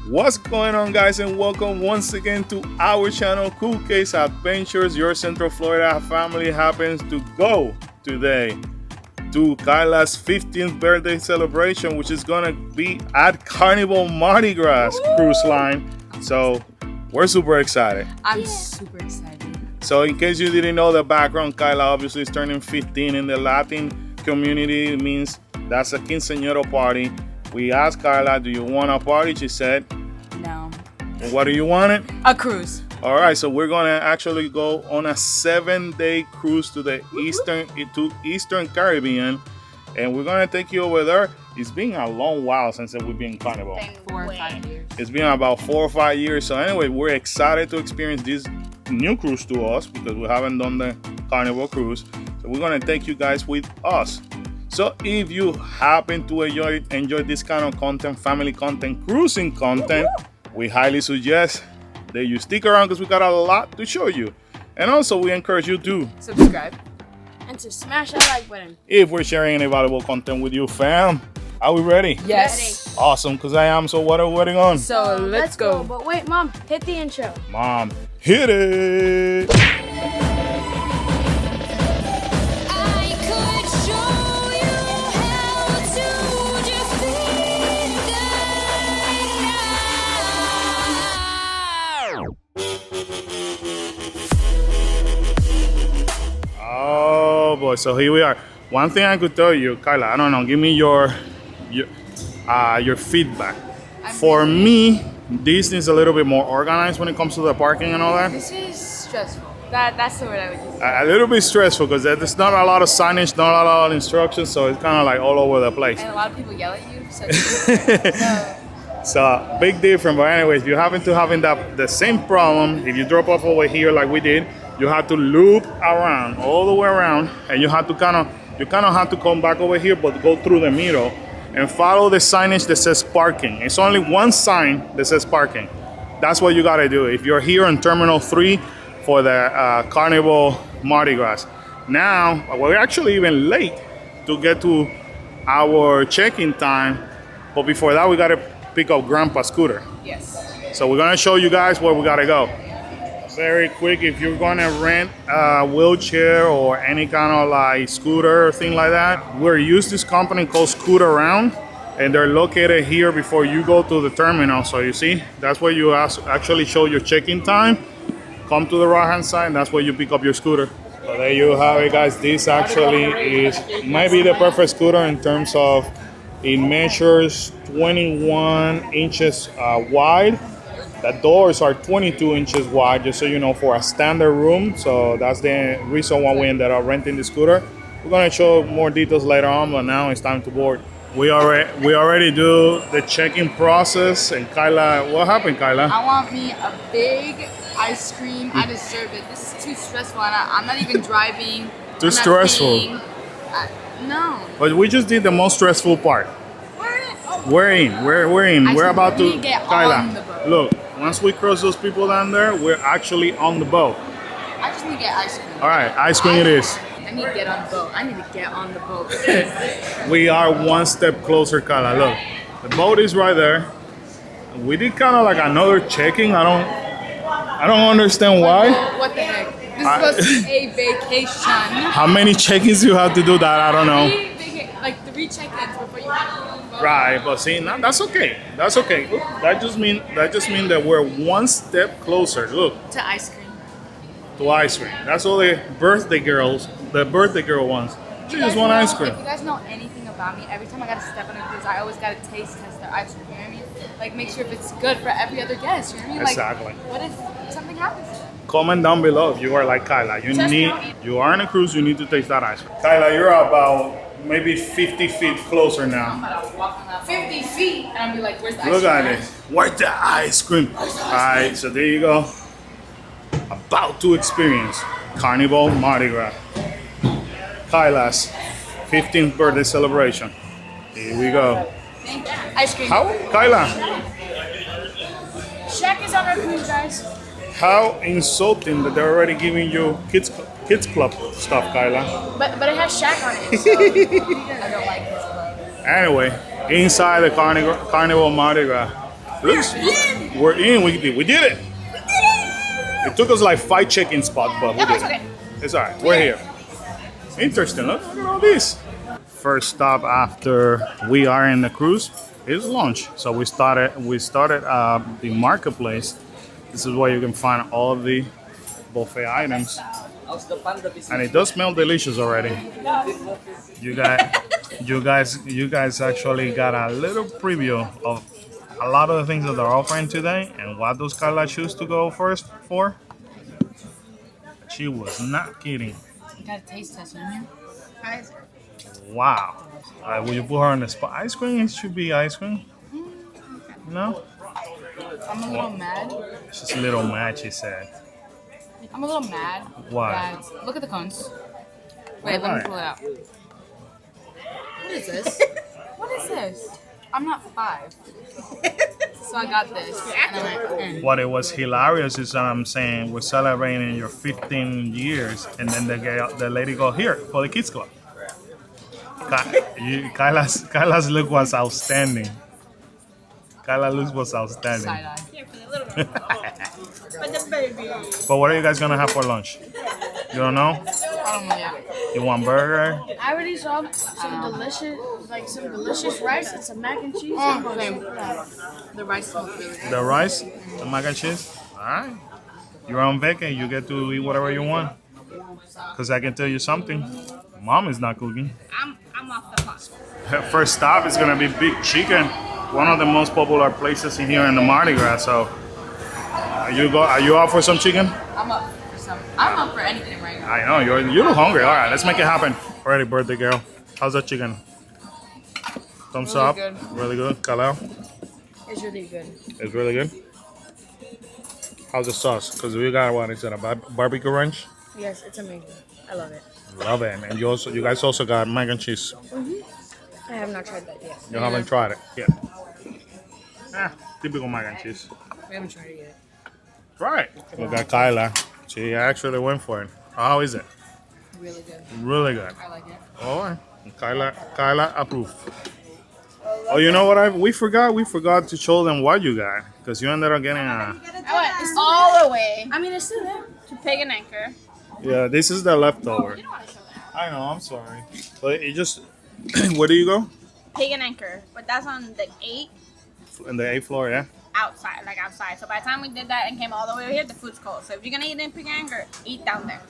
What's going on, guys, and welcome once again to our channel, Cool Case Adventures. Your Central Florida family happens to go today to Kyla's 15th birthday celebration, which is gonna be at Carnival Mardi Gras cruise line. So we're super excited. I'm super excited. So in case you didn't know the background, Kyla obviously is turning 15 in the Latin community. It means that's a Quniceanero party. We asked Kyla, do you want a party? She said, no. What do you want it? A cruise. All right, so we're gonna actually go on a 7-day cruise to the Eastern Caribbean, and we're gonna take you over there. It's been a long while since we've been in Carnival. 4 or 5 years. It's been about 4 or 5 years. So anyway, we're excited to experience this new cruise to us because we haven't done the Carnival cruise. So we're gonna take you guys with us. So if you happen to enjoy this kind of content, family content, cruising content, we highly suggest that you stick around because we got a lot to show you. And also we encourage you to subscribe and to smash that like button if we're sharing any valuable content with you, fam. Are we ready? Yes. Awesome, because I am. So what are we waiting on? So let's go. But wait, Mom, hit the intro. Mom, hit it. Oh boy, so here we are. One thing I could tell you, Kyla, I don't know, give me your feedback. For me, this is a little bit more organized when it comes to the parking and all that. This is stressful. That's the word I would use. A little bit stressful because there's not a lot of signage, not a lot of instructions, so it's kind of like all over the place. And a lot of people yell at you. So big difference. But anyways, if you happen to having the same problem, if you drop off over here like we did, you have to loop around all the way around, and you have to kind of have to come back over here, but go through the middle and follow the signage that says parking. It's only one sign that says parking. That's what you got to do if you're here on Terminal 3 for the Carnival Mardi Gras. Now we're actually even late to get to our check-in time, but before that we got to pick up Grandpa's scooter. Yes. So we're gonna show you guys where we gotta go. Very quick, if you're gonna rent a wheelchair or any kind of like scooter or thing like that, we're used this company called Scootaround, and they're located here before you go to the terminal. So you see, that's where you actually show your check-in time. Come to the right-hand side, and that's where you pick up your scooter. So there you have it, guys. This actually is maybe the perfect scooter in terms of it measures 21 inches wide. The doors are 22 inches wide, just so you know, for a standard room. So that's the reason why we ended up renting the scooter. We're gonna show more details later on, but now it's time to board. We already do the check-in process. And Kyla, what happened, Kyla? I want me a big ice cream. I deserve it. This is too stressful, and I'm not even driving. Too stressful. No. But we just did the most stressful part. We're in. We're about to, Kyla, look, once we cross those people down there, we're actually on the boat. I just need to get ice cream. All right, ice cream it is. I need to get on the boat. I need to get on the boat. We are one step closer, Kyla. Look, the boat is right there. We did kind of like another checking. I don't understand why. What the heck? This is supposed to be a vacation. How many check-ins you have to do that? I don't know. Like 3 check-ins before you have to go on the boat. Right, but see, no, that's okay. That's okay. Look, that just mean that we're one step closer. Look, To ice cream. to ice cream. That's all the birthday girl wants. She just want ice cream. If you guys know anything about me, every time I gotta step on a cruise, I always gotta taste test their ice cream. You know what I mean? Like, make sure if it's good for every other guest. You know what I mean? Exactly. Like, what if something happens to them? Comment down below if you are like Kyla. You are on a cruise, you need to taste that ice cream. Kyla, you're about maybe 50 feet closer I'm now. about to walk 50 feet and I'll be like, where's the ice Look cream? at it. Where's the ice cream? Alright, so there you go. About to experience Carnival Mardi Gras. Kyla's 15th birthday celebration. Here we go. Thank you. Ice cream. How, Kyla? Shaq is on our cruise, guys. How insulting that they're already giving you kids club stuff, Kyla. But it has Shaq on it, so I don't like this club. Anyway, inside the Carnival Mardi Gras, Looks, we're in. We did it. It took us like 5 check-in spots, but we did it. It's all right. We're here. Interesting. Look at all this. First stop after we are in the cruise is lunch. So we started the marketplace. This is where you can find all of the buffet items, and it does smell delicious already. You guys actually got a little preview of a lot of the things that they're offering today, and what those Kyla choose to go first for. She was not kidding. You got a taste test, didn't you? Wow. Will you put her on the spot? Ice cream? It should be ice cream. No? I'm a little mad. She's a little mad, she said. I'm a little mad. Why? That, look at the cones. Wait, let me pull it out. What is this? What is this? I'm not 5. So I got this. And I'm like, What it was hilarious is that I'm saying we're celebrating your 15 years, and then the lady go, here, for the kids club. Kyla's look was outstanding. Kyla's look was outstanding. side eye. But what are you guys gonna have for lunch? You don't know? I don't know yet. You want burger? I already saw some delicious rice and some mac and cheese. Oh, same. The rice smells really good. The rice? The mac and cheese? Alright. You're on vacation, you get to eat whatever you want. Because I can tell you something. Mom is not cooking. I'm off the pot. First stop is gonna be Big Chicken. One of the most popular places in here in the Mardi Gras. So are you out for some chicken? I'm up for some. I'm up for anything right now. I know, you look hungry. Alright, let's make it happen. Alrighty, birthday girl. How's that chicken? Thumbs Really up. good. Really good. Kyla? It's really good. It's really good. How's the sauce? Because we got what is it, a barbecue ranch? Yes, it's amazing. I love it. Love it. And you guys also got mac and cheese. I have not tried that yet. You haven't tried it yet. Typical mac and cheese. We haven't tried it yet. Right. We got Kyla. She actually went for it. How is it? Really good. Really good. I like it. All right. Kyla approved. Oh, you know what? We forgot to show them what you got, because you ended up getting a. It's all the way I mean, it's still there. to Pig and Anchor. Yeah, this is the leftover. I know. I'm sorry, but it just. Where do you go? Pig and Anchor, but that's on the 8th In the 8th floor, yeah. outside. So by the time we did that and came all the way over here, the food's cold. So if you're gonna eat in Pig and Anchor, eat down there.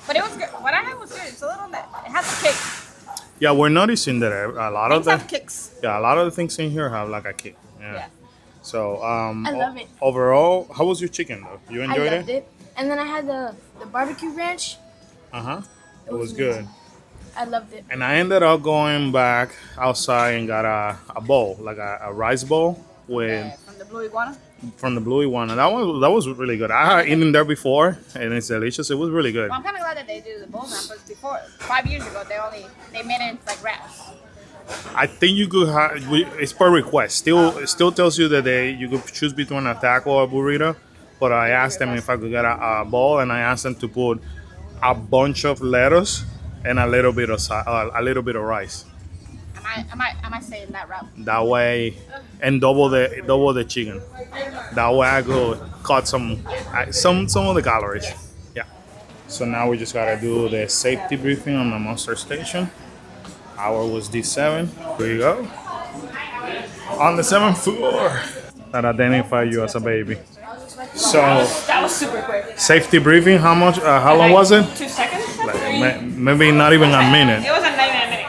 But it was good. What I had was good. It's a little bit. It has a kick. Yeah, we're noticing that a lot of Things the have kicks. a lot of the things in here have like a kick. Yeah. Yeah. So I love it. Overall, how was your chicken though? You I enjoyed loved it. And then I had the barbecue ranch. It was good. I loved it. And I ended up going back outside and got a bowl, like a rice bowl with From the Blue Iguana. from the Bluey one, and that was really good. I had eaten there before, and it's delicious. It was really good. Well, I'm kind of glad that they do the bowl now, because before 5 years ago they made it like wraps. I think you could have. It's per request. Still tells you that you could choose between a taco or a burrito. But I asked them if I could get a bowl, and I asked them to put a bunch of lettuce and a little bit of rice. Am I saying that route? That way, and double the chicken. That way I could cut some of the calories. Yeah. So now we just gotta do the safety briefing on the monster station. Ours was D7. Here you go. On the 7th floor. That identify you as a baby. So That was super quick. safety briefing. How much? How long was it? 2 seconds. Maybe not even a minute. It wasn't even a minute.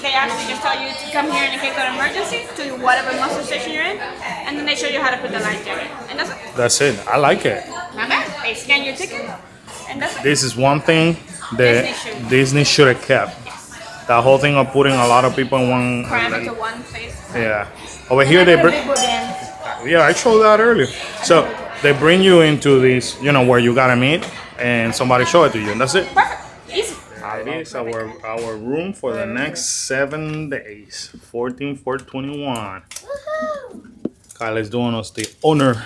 They actually just tell you to come here in case of an emergency to whatever monster station you're in, and then they show you how to put the light there. And that's it. That's it. I like it. Not bad. They scan your ticket, and that's it. This is one thing that Disney should have kept. That whole thing of putting a lot of people in one. Cram into one place. Yeah. Over here they bring. Yeah, I showed that earlier. So they bring you into this, where you gotta meet, and somebody show it to you, and that's it. Perfect. Easy. It is our room for the next 7 days. 14, 4/21. Kyla's doing us the honor.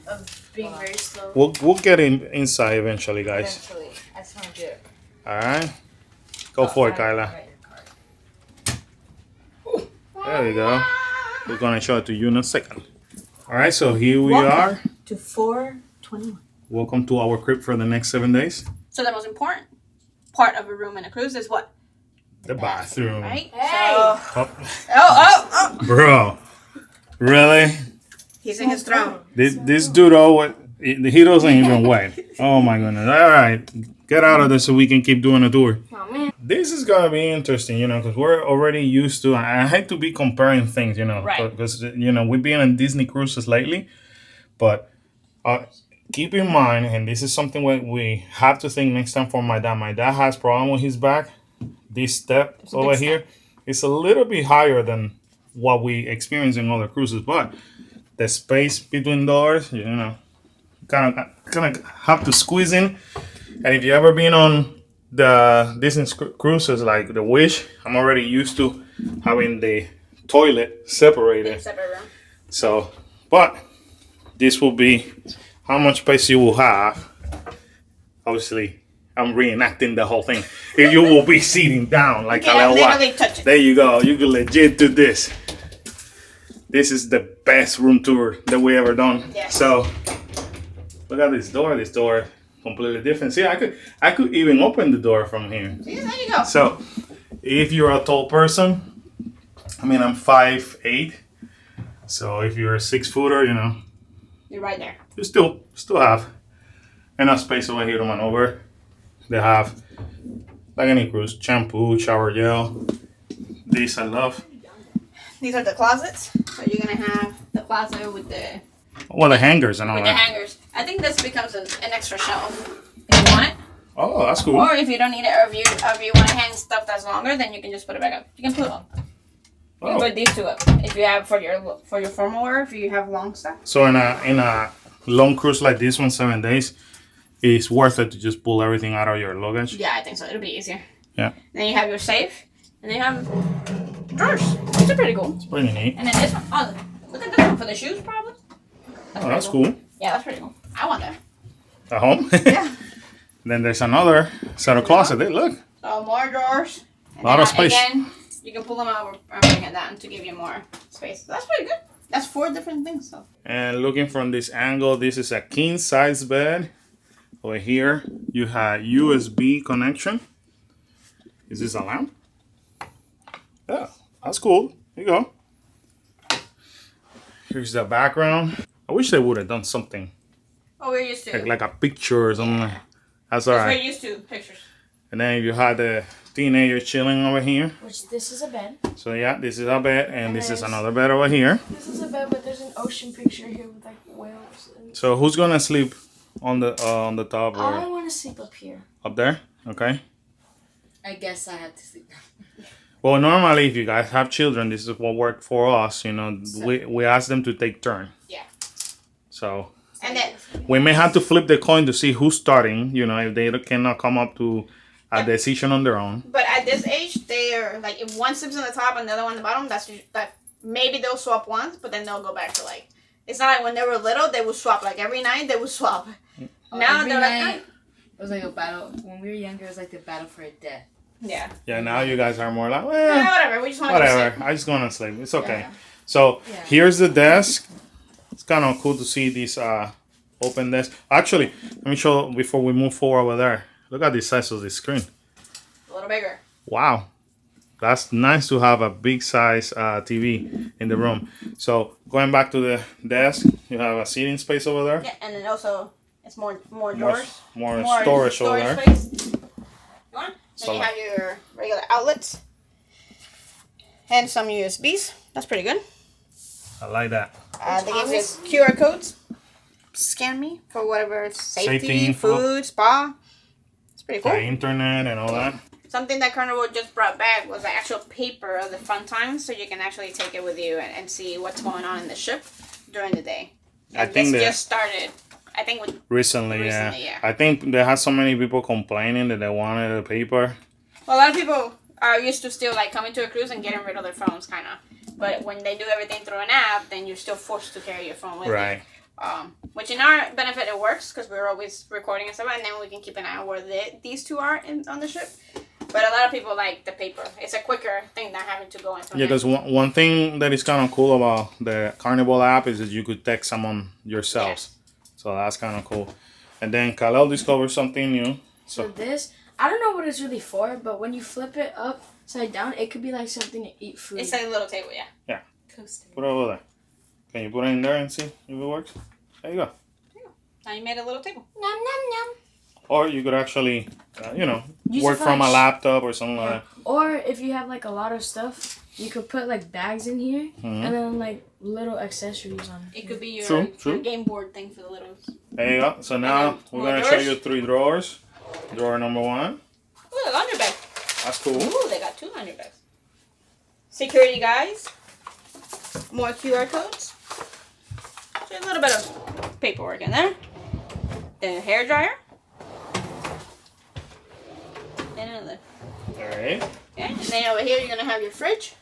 Of being very slow. We'll get inside eventually, guys. Eventually. I just want to do it. All right. Go for it, Kyla. There you go. We're gonna show it to you in a second. All right, so here we Welcome are. to 421. Welcome to our crib for the next 7 days. So the most important part of a room in a cruise is what? The bathroom. Right? Hey! So, Oh, bro. Really? he's in his throne. This dude, he doesn't even wet. Oh my goodness. All right. Get out of there so we can keep doing a tour. Oh man. This is going to be interesting, because we're already used to, I hate to be comparing things, Right. because, we've been on Disney cruises lately, but keep in mind, and this is something we have to think next time for my dad. My dad has problem with his back. This step over here is a little bit higher than what we experience in other cruises, but the space between doors, kind of have to squeeze in. And if you ever been on the Disney cruises like the Wish, I'm already used to having the toilet separated. Separate room. So, but this will be how much space you will have. Obviously, I'm reenacting the whole thing. If you will be sitting down like Yeah, a literally touch it. There you go. You can legit do this. This is the best room tour that we ever done. Yeah. So, look at this door. This door completely different. See, I could even open the door from here. See, there you go. So, if you're a tall person, I'm 5'8". So if you're a 6-footer, You're right there. you still have enough space over here to maneuver. They have, like any cruise, shampoo, shower gel. These I love. These are the closets. So you're gonna have the closet with the Well, the hangers and all with the that. hangers. I think this becomes an extra shelf if you want it, Oh, that's cool. or if you don't need it, or if you want to hang stuff that's longer, then you can just put it back up. You can put it up. You can Oh. put these two up if you have for your formal wear. If you have long stuff. So in a long cruise like this one, 7 days, it's worth it to just pull everything out of your luggage. Yeah, I think so. It'll be easier. Yeah. Then you have your safe, and then you have drawers. These are pretty cool. It's pretty neat. And then this one, oh, look at this one for the shoes, probably. Oh, that's cool. Yeah, that's pretty cool. I want that. At home? Yeah. Then there's another set of closet. Hey, look. So more drawers. And Lot then of space. Again, you can pull them out and bring it down to give you more space. That's pretty good. That's 4 different things. So. And looking from this angle, this is a king size bed. Over here, you have USB connection. Is this a lamp? Yeah, that's cool. There you go. Here's the background. I wish they would have done something Oh, we're used to. like a picture or something. That's all We're right. used to pictures. And then you had the teenager chilling over here. Which this is a bed. So yeah, this is a bed, and this is there's- another bed over here. This is a bed, but there's an ocean picture here with like whales. And So who's gonna sleep on the top I or want to sleep up here. up there? Okay. I guess I have to sleep. Well, normally, if you guys have children, this is what worked for us. We ask them to take turn. Yeah. So And then we may have to flip the coin to see who's starting. If they cannot come up to a decision on their own. But at this age, they are like, if one sleeps on the top and the other one on the bottom, that maybe they'll swap once, but then they'll go back to like. It's not like when they were little, they would swap. Like every night, they would swap. Now Every they're night, like, it was like a battle. When we were younger, it was like the battle for a death. yeah. Yeah, now you guys are more like, Yeah, whatever. We just want to whatever. I just gonna sleep. It's okay. Yeah. So Yeah. here's the desk. It's kind of cool to see this open desk. Actually, let me show before we move forward over there. Look at the size of this screen. a little bigger. Wow, that's nice to have a big size TV in the room. So going back to the desk, you have a seating space over there. Yeah, and then also it's more drawers. More storage over there. Space. You want? Then So- you have your regular outlets and some USBs. That's pretty good. I like that. They give you QR codes. Scan me for whatever Safety safety, info. food, spa. It's pretty cool. The internet and all that. Something that Carnival just brought back was the actual paper of the fun times, so you can actually take it with you and see what's going on in the ship during the day. I And think this that- just started. I think with Recently, yeah. Recently, yeah. I think there has so many people complaining that they wanted a paper. well, a lot of people are used to still like coming to a cruise and getting rid of their phones, kind of. But when they do everything through an app, then you're still forced to carry your phone with Right. you. Which in our benefit it works because we're always recording and stuff, and then we can keep an eye on where these two are on the ship. But a lot of people like the paper. It's a quicker thing than having to go in. Yeah, because one thing that is kind of cool about the Carnival app is that you could text someone yourselves. Yeah. So that's kind of cool. And then Kyla discovered something new. So this, I don't know what it's really for, but when you flip it upside down, it could be like something to eat food. It's like a little table, yeah. Yeah. Put it over there. Can you put it in there and see if it works? There you go. Now you made a little table. Nom, nom, nom. Or you could actually, Use work it from a for laptop or something like that. Or if you have like a lot of stuff, you could put like bags in here and then like little accessories on it. It could be your, True. game board thing for the littles. There you go. So now we're going to show you 3 drawers. Drawer number 1. Ooh, a laundry bag. That's cool. Ooh, they got 2 laundry bags. Security guys. More QR codes. So a little bit of paperwork in there. The hair dryer. And another. Alright. Okay, and then over here you're gonna have your fridge.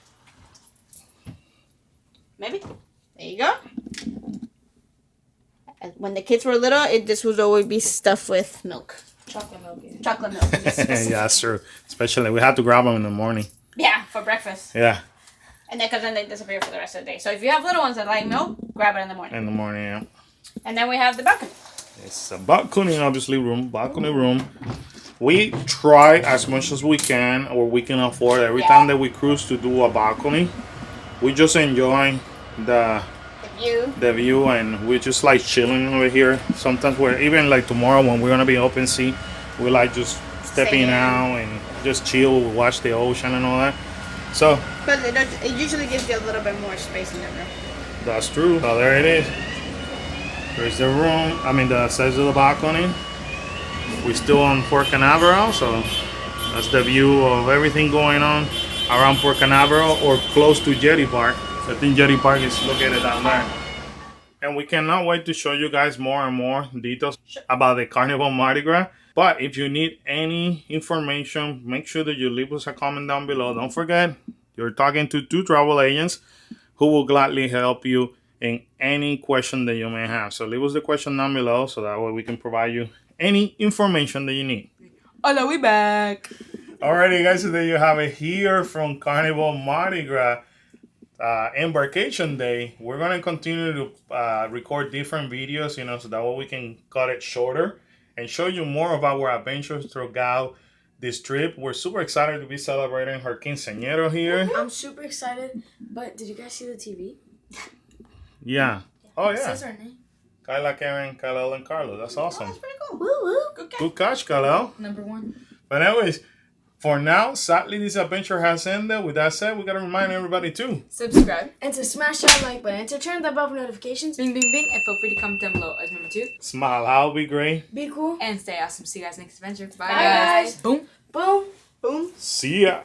Maybe. There you go. When the kids were little, this would always be stuffed with milk. Chocolate milk. Yeah. Chocolate milk. Yeah, that's true. Especially, we had to grab them in the morning. Yeah, for breakfast. Yeah. And then, because then they disappear for the rest of the day. So if you have little ones that like milk, grab it in the morning. In the morning, yeah. And then we have the balcony. It's a balcony, obviously, balcony room. We try as much as we can, or we can afford, every time that we cruise, to do a balcony. We just enjoy the view, and we just like chilling over here. Sometimes we're even like tomorrow when we're gonna be open sea, we like just stepping out and just chill, watch the ocean and all that. So, but it usually gives you a little bit more space in the room. That's true. So there it is. There's the room. The size of the balcony. We're still on Port Canaveral, so that's the view of everything going on around Port Canaveral or close to Jetty Park. I think Jetty Park is located down there. And we cannot wait to show you guys more and more details about the Carnival Mardi Gras. But if you need any information, make sure that you leave us a comment down below. Don't forget, you're talking to 2 travel agents who will gladly help you in any question that you may have. So leave us the question down below so that way we can provide you any information that you need. Hola, we back. Alrighty, guys, so there you have it here from Carnival Mardi Gras. Embarkation day. We're going to continue to record different videos, so that way we can cut it shorter and show you more about our adventures throughout this trip. We're super excited to be celebrating her Quniceanero here. I'm super excited, but did you guys see the TV? Yeah. Oh, yeah. It says her name. Kyla, Karen, Kyla, and Carlos. That's awesome. That's pretty cool. Woo woo. Good catch, Kyla. Number 1. But anyways, for now, sadly, this adventure has ended. With that said, we got to remind everybody to subscribe and to smash that like button and to turn the bell for notifications. Bing, bing, bing. And feel free to comment down below as number 2. smile. I'll be great. Be cool. And stay awesome. See you guys next adventure. Bye, Bye, guys. Boom. Boom. Boom. See ya.